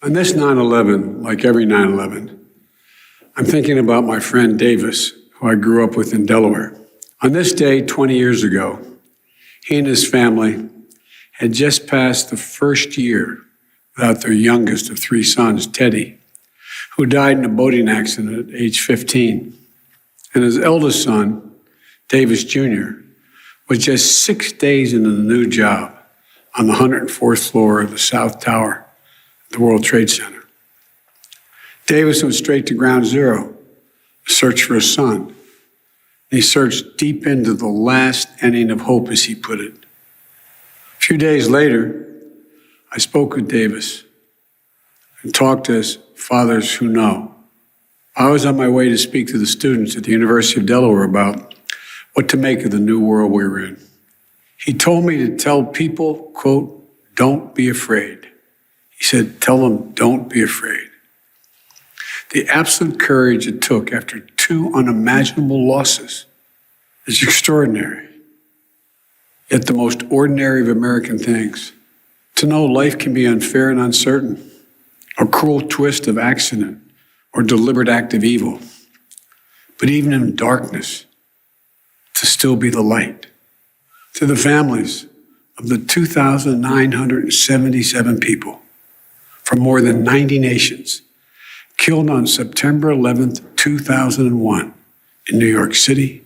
On this 9/11, like every 9/11, I'm thinking about my friend Davis, who I grew up with in Delaware. On this day 20 years ago, he and his family had just passed the first year without their youngest of three sons, Teddy, who died in a boating accident at age 15. And his eldest son, Davis Jr., was just 6 days into the new job on the 104th floor of the South Tower at the World Trade Center. Davis went straight to ground zero to search for his son. He searched deep into the last inning of hope, as he put it. A few days later, I spoke with Davis and talked as fathers who know. I was on my way to speak to the students at the University of Delaware about what to make of the new world we were in. He told me to tell people, quote, "Don't be afraid." He said, "Tell them, don't be afraid." The absolute courage it took after two unimaginable losses is extraordinary. Yet the most ordinary of American things, to know life can be unfair and uncertain, a cruel twist of accident or deliberate act of evil. But even in darkness, to still be the light. To the families of the 2,977 people from more than 90 nations killed on September 11th, 2001 in New York City,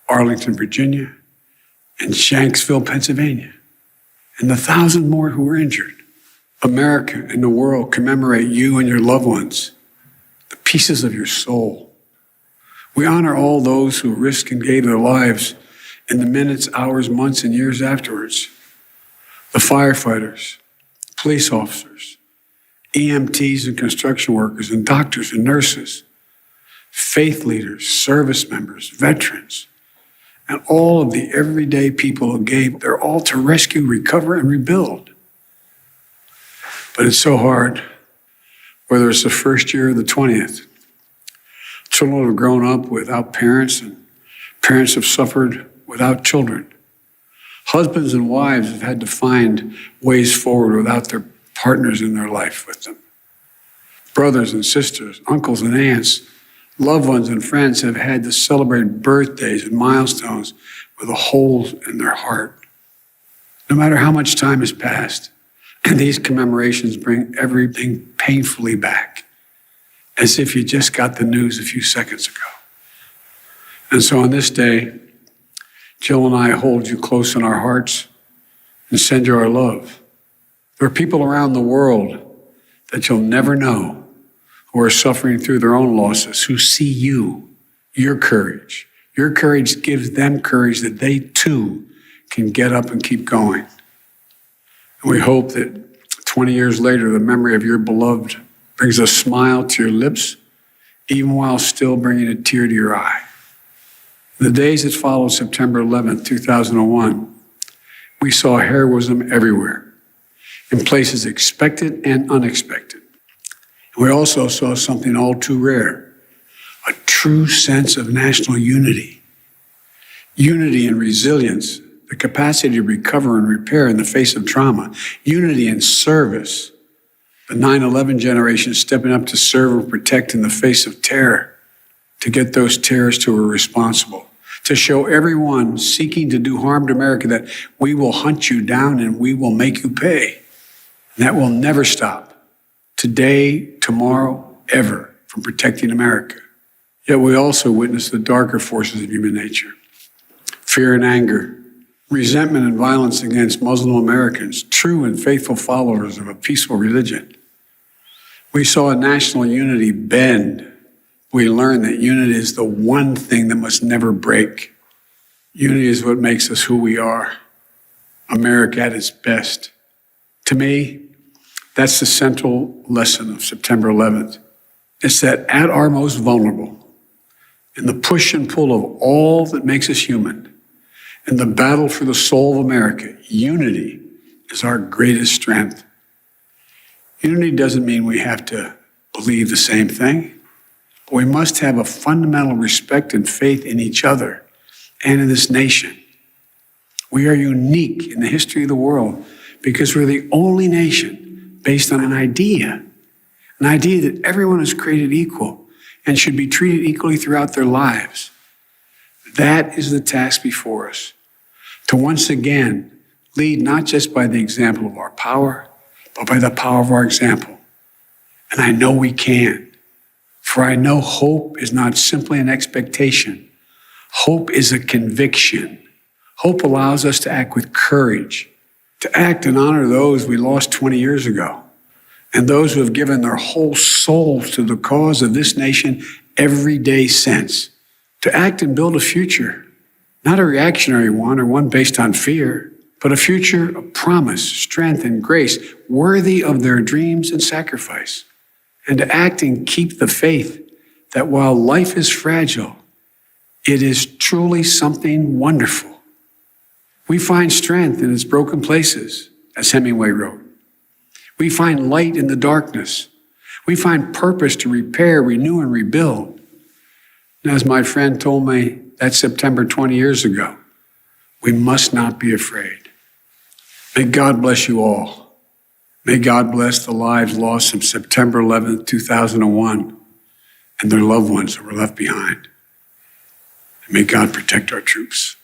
Arlington, Virginia, and Shanksville, Pennsylvania, and the 1,000 more who were injured. America and the world commemorate you and your loved ones, the pieces of your soul. We honor all those who risked and gave their lives in the minutes, hours, months, and years afterwards. The firefighters, police officers, EMTs and construction workers, and doctors and nurses, faith leaders, service members, veterans, and all of the everyday people who gave their all to rescue, recover, and rebuild. But it's so hard, whether it's the first year or the 20th. Children have grown up without parents, and parents have suffered without children. Husbands and wives have had to find ways forward without their partners in their life with them. Brothers and sisters, uncles and aunts, loved ones and friends have had to celebrate birthdays and milestones with a hole in their heart. No matter how much time has passed, these commemorations bring everything painfully back, as if you just got the news a few seconds ago. And so on this day, Jill and I hold you close in our hearts and send you our love. There are people around the world that you'll never know who are suffering through their own losses, who see you, your courage. Your courage gives them courage that they too can get up and keep going. And we hope that 20 years later, the memory of your beloved brings a smile to your lips, even while still bringing a tear to your eye. In the days that followed September 11th, 2001, we saw heroism everywhere, in places expected and unexpected. And we also saw something all too rare, a true sense of national unity. Unity and resilience, the capacity to recover and repair in the face of trauma. Unity and service, the 9/11 generation stepping up to serve and protect in the face of terror, to get those terrorists who were responsible, to show everyone seeking to do harm to America that we will hunt you down and we will make you pay. And that will never stop, today, tomorrow, ever, from protecting America. Yet we also witness the darker forces of human nature. Fear and anger, resentment and violence against Muslim Americans, true and faithful followers of a peaceful religion. We saw national unity bend. We learned that unity is the one thing that must never break. Unity is what makes us who we are, America at its best. To me, that's the central lesson of September 11th. It's that at our most vulnerable, in the push and pull of all that makes us human, in the battle for the soul of America, unity is our greatest strength. Unity doesn't mean we have to believe the same thing, but we must have a fundamental respect and faith in each other and in this nation. We are unique in the history of the world because we're the only nation based on an idea an idea that everyone is created equal and should be treated equally throughout their lives. That is the task before us, to once again lead not just by the example of our power, but by the power of our example. And I know we can, for I know hope is not simply an expectation. Hope is a conviction. Hope allows us to act with courage, to act and honor those we lost 20 years ago, and those who have given their whole souls to the cause of this nation every day since, to act and build a future, not a reactionary one or one based on fear, but a future of promise, strength, and grace worthy of their dreams and sacrifice, and to act and keep the faith that while life is fragile, it is truly something wonderful. We find strength in its broken places, as Hemingway wrote. We find light in the darkness. We find purpose to repair, renew, and rebuild. And as my friend told me that September 20 years ago, we must not be afraid. May God bless you all. May God bless the lives lost on September 11th, 2001, and their loved ones that were left behind. And may God protect our troops.